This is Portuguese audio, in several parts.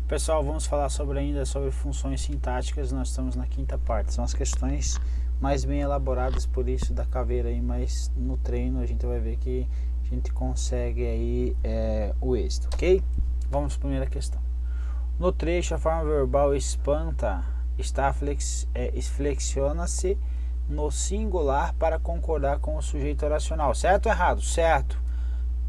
Pessoal, vamos falar ainda sobre funções sintáticas. Nós estamos na quinta parte. São as questões mais bem elaboradas, por isso da caveira aí, mas no treino a gente vai ver que a gente consegue aí o êxito, ok? Vamos para a primeira questão. No trecho, a forma verbal espanta flexiona-se no singular para concordar com o sujeito oracional. Certo ou errado? Certo.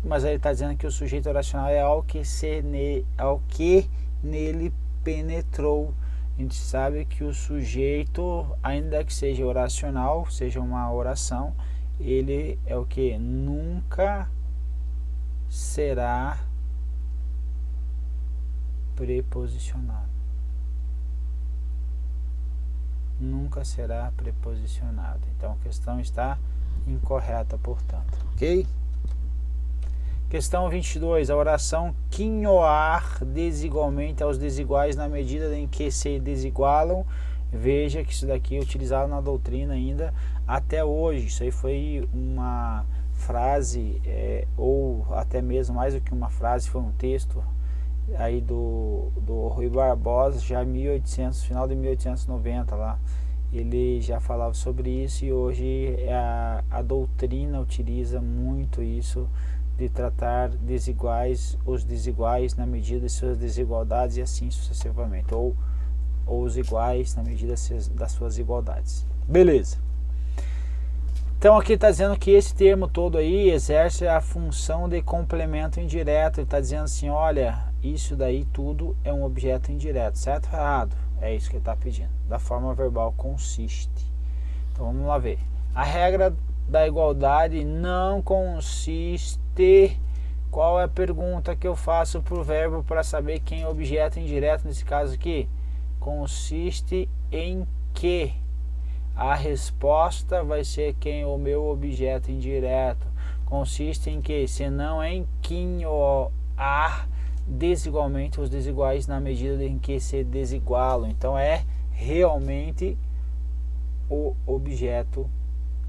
Mas ele está dizendo que o sujeito oracional é ao que nele penetrou. A gente sabe que o sujeito, ainda que seja oracional, seja uma oração, ele é o que? Nunca será preposicionado. Nunca será preposicionado. Então a questão está incorreta, portanto. Ok? Questão 22. A oração quinhoar desigualmente aos desiguais na medida em que se desigualam. Veja que isso daqui é utilizado na doutrina ainda até hoje. Isso aí foi uma frase, ou até mesmo mais do que uma frase, foi um texto aí do Rui Barbosa, já 1800, final de 1890 lá. Ele já falava sobre isso e hoje a doutrina utiliza muito isso, de tratar os desiguais na medida de suas desigualdades e assim sucessivamente, ou os iguais na medida das suas igualdades. Beleza. Então aqui está dizendo que esse termo todo aí exerce a função de complemento indireto. Ele está dizendo assim, olha, isso daí tudo é um objeto indireto, certo ou errado? É isso que ele está pedindo. Da forma verbal consiste. Então vamos lá ver. A regra da igualdade não consiste. Qual é a pergunta que eu faço para o verbo para saber quem é objeto indireto nesse caso aqui? Consiste em que? A resposta vai ser quem é o meu objeto indireto. Consiste em que? Senão em quinhoar desigualmente os desiguais na medida em que se desigualam. Então é realmente o objeto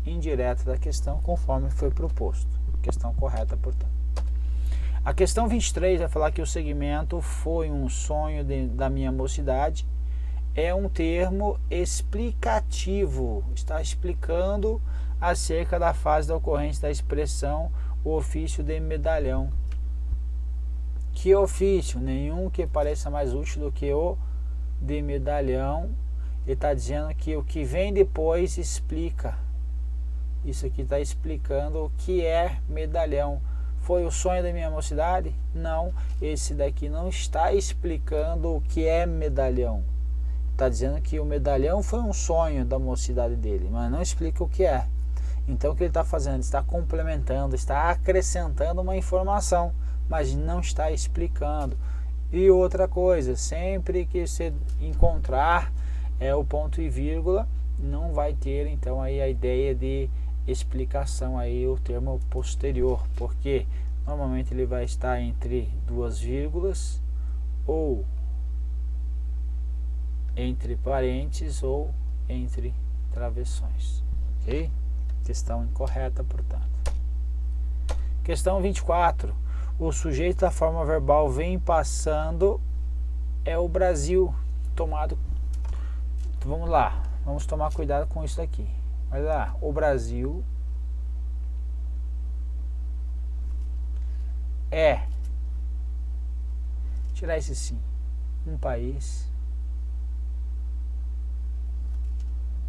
indireto da questão conforme foi proposto. Questão correta, portanto. A questão 23 vai falar que o segmento foi um sonho da minha mocidade. É um termo explicativo, está explicando acerca da fase da ocorrência da expressão o ofício de medalhão. Que ofício? Nenhum que pareça mais útil do que o de medalhão. Ele está dizendo que o que vem depois explica. Isso aqui está explicando o que é medalhão. Foi o sonho da minha mocidade? Não, esse daqui não está explicando o que é medalhão. Está dizendo que o medalhão foi um sonho da mocidade dele, mas não explica o que é. Então o que ele está fazendo? Ele está complementando, está acrescentando uma informação, mas não está explicando. E outra coisa, sempre que você encontrar o ponto e vírgula, não vai ter então aí a ideia de explicação aí, o termo posterior, porque normalmente ele vai estar entre duas vírgulas, ou entre parênteses, ou entre travessões, ok? Questão incorreta, portanto. Questão 24. O sujeito da forma verbal vem passando é o Brasil. Vamos lá, vamos tomar cuidado com isso aqui. Olha lá, o Brasil é, tirar esse sim, um país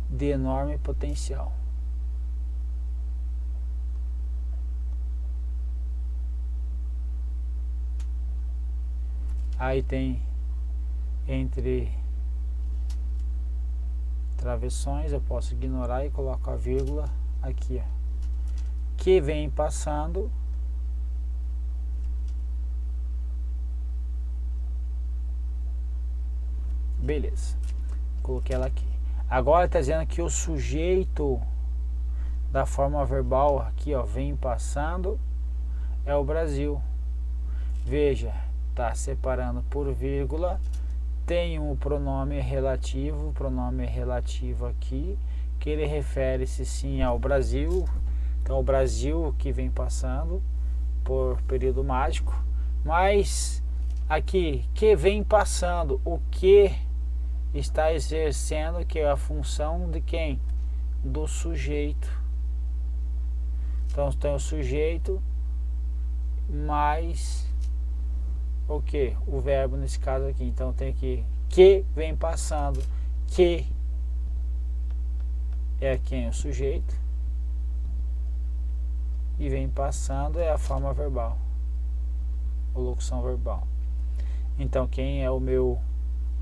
de enorme potencial. Aí tem entre travessões, eu posso ignorar e coloco a vírgula aqui, ó, que vem passando beleza, coloquei ela aqui. Agora está dizendo que o sujeito da forma verbal aqui, ó, vem passando é o Brasil. Veja, tá separando por vírgula. Tem um pronome relativo aqui, que ele refere-se sim ao Brasil. Então o Brasil que vem passando por período mágico, mas Aqui, que vem passando, o que está exercendo, que é a função de quem? Do sujeito. Então tem o sujeito mais o que? O verbo nesse caso aqui. Então tem aqui que vem passando, que é quem? O sujeito, e vem passando é a forma verbal, ou locução verbal. Então quem é o meu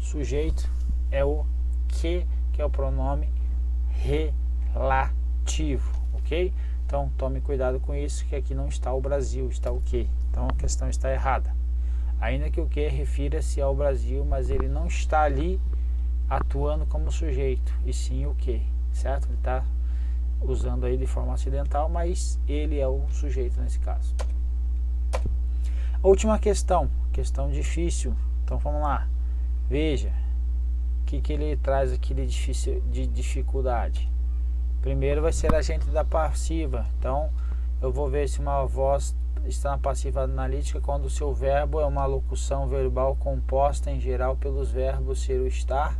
sujeito é o que é o pronome relativo, ok? Então tome cuidado com isso, que aqui não está o Brasil, está o que. Então a questão está errada. Ainda que o que refira-se ao Brasil, mas ele não está ali atuando como sujeito, e sim o que, certo? Ele está usando aí de forma acidental, mas ele é o sujeito nesse caso. A última questão difícil. Então vamos lá, veja o que ele traz aqui de dificuldade. Primeiro vai ser agente da passiva. Então eu vou ver se uma voz está na passiva analítica quando o seu verbo é uma locução verbal composta em geral pelos verbos ser ou estar.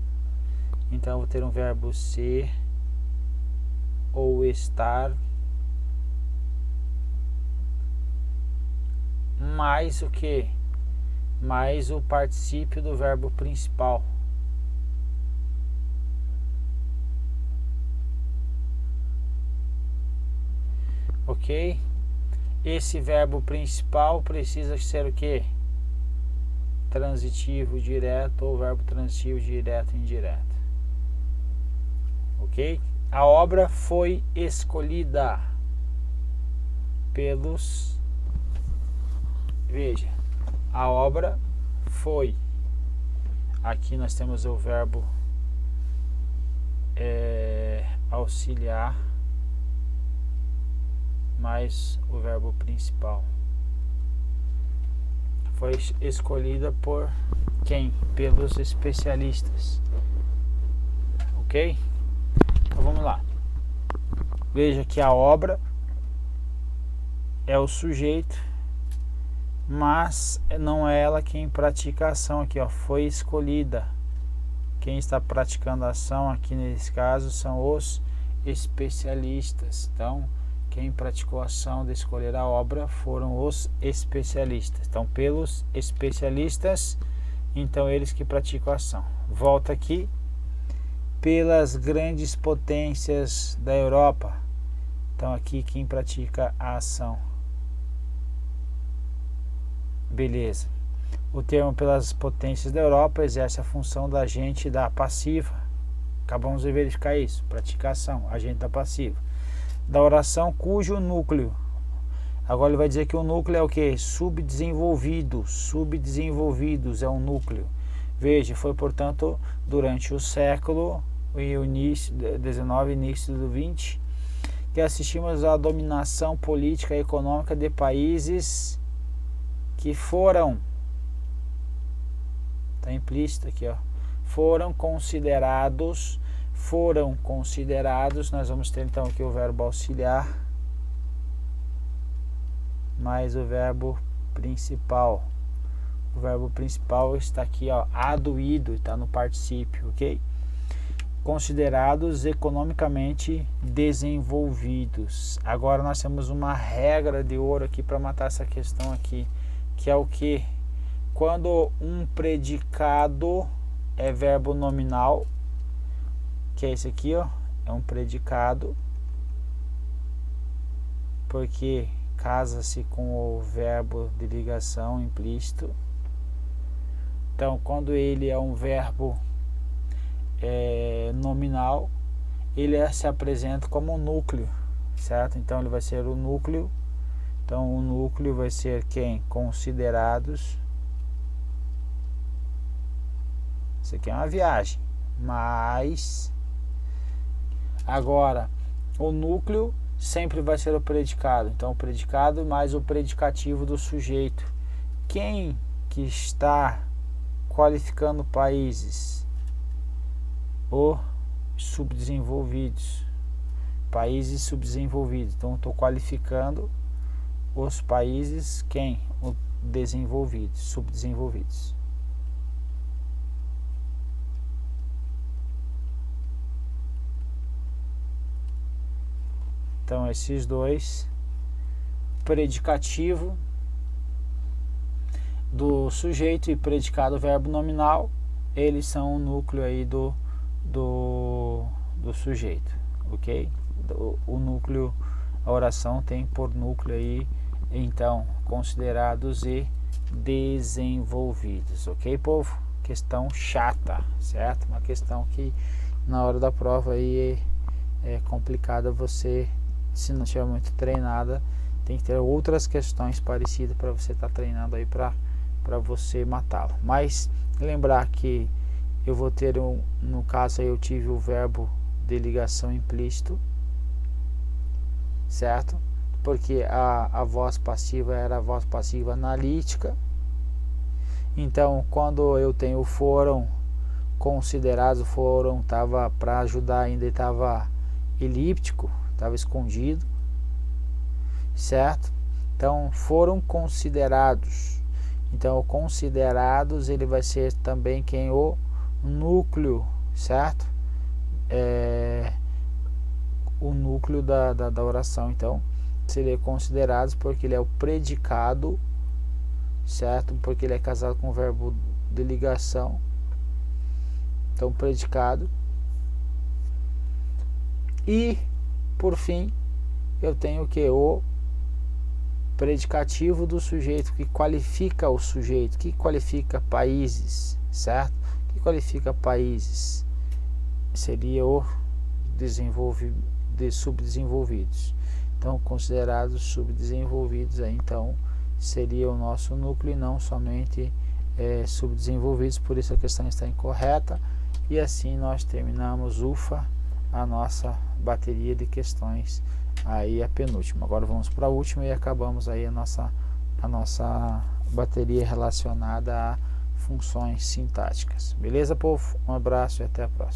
Então eu vou ter um verbo ser ou estar mais o que? Mais o particípio do verbo principal. Ok? Esse verbo principal precisa ser o que? Transitivo direto ou verbo transitivo direto e indireto. Ok? A obra foi escolhida pelos... Veja, a obra foi. Aqui nós temos o verbo auxiliar mais o verbo principal. Foi escolhida por quem? Pelos especialistas. Ok? Então vamos lá. Veja que a obra é o sujeito, mas não é ela quem pratica a ação aqui, ó. Foi escolhida. Quem está praticando a ação aqui nesse caso são os especialistas. Então, quem praticou a ação de escolher a obra foram os especialistas. Então, pelos especialistas, então eles que praticam a ação. Volta aqui. Pelas grandes potências da Europa. Então, aqui quem pratica a ação. Beleza. O termo pelas potências da Europa exerce a função da agente da passiva. Acabamos de verificar isso. Praticação, agente da passiva. Da oração cujo núcleo. Agora ele vai dizer que o núcleo é o que? Subdesenvolvido. Subdesenvolvidos é um núcleo. Veja, foi portanto durante o século e o início XIX, início do XX, que assistimos à dominação política e econômica de países que foram, está implícito aqui, ó, foram considerados, nós vamos ter então aqui o verbo auxiliar, mais o verbo principal. O verbo principal está aqui, ó, aduído, está no particípio, ok? Considerados economicamente desenvolvidos. Agora nós temos uma regra de ouro aqui para matar essa questão aqui, que é o que? Quando um predicado é verbo nominal, que é esse aqui, ó, é um predicado, porque casa-se com o verbo de ligação implícito. Então, quando ele é um verbo nominal, ele se apresenta como um núcleo, certo? Então, ele vai ser o núcleo. Então, o núcleo vai ser quem? Considerados. Isso aqui é uma viagem. Mas, agora, o núcleo sempre vai ser o predicado. Então, o predicado mais o predicativo do sujeito. Quem que está qualificando países? Os subdesenvolvidos. Países subdesenvolvidos. Então, estou qualificando os países, quem? desenvolvidos, subdesenvolvidos. Então esses dois, predicativo do sujeito e predicado verbo nominal, eles são o núcleo aí do sujeito, ok? O núcleo, a oração tem por núcleo aí, então, considerados e desenvolvidos, ok, povo? Questão chata, certo? Uma questão que na hora da prova aí é complicada você, se não estiver muito treinada, tem que ter outras questões parecidas para você estar treinando aí para você matá-la. Mas lembrar que eu vou ter no caso aí eu tive o verbo de ligação implícito, certo? Porque a voz passiva era a voz passiva analítica. Então quando eu tenho foram considerados, foram estava para ajudar, ainda estava elíptico, estava escondido, certo? Então foram considerados. Então o considerados ele vai ser também quem? O núcleo, certo? O núcleo da oração. Então seria considerados porque ele é o predicado, certo? Porque ele é casado com o verbo de ligação. Então predicado. E por fim eu tenho o que? O predicativo do sujeito, que qualifica o sujeito, que qualifica países, certo? Que qualifica países seria o subdesenvolvidos. Então considerados subdesenvolvidos aí, então seria o nosso núcleo e não somente subdesenvolvidos. Por isso a questão está incorreta. E assim nós terminamos, ufa, a nossa bateria de questões, aí a penúltima. Agora vamos para a última e acabamos aí a nossa bateria relacionada a funções sintáticas. Beleza, povo? Um abraço e até a próxima.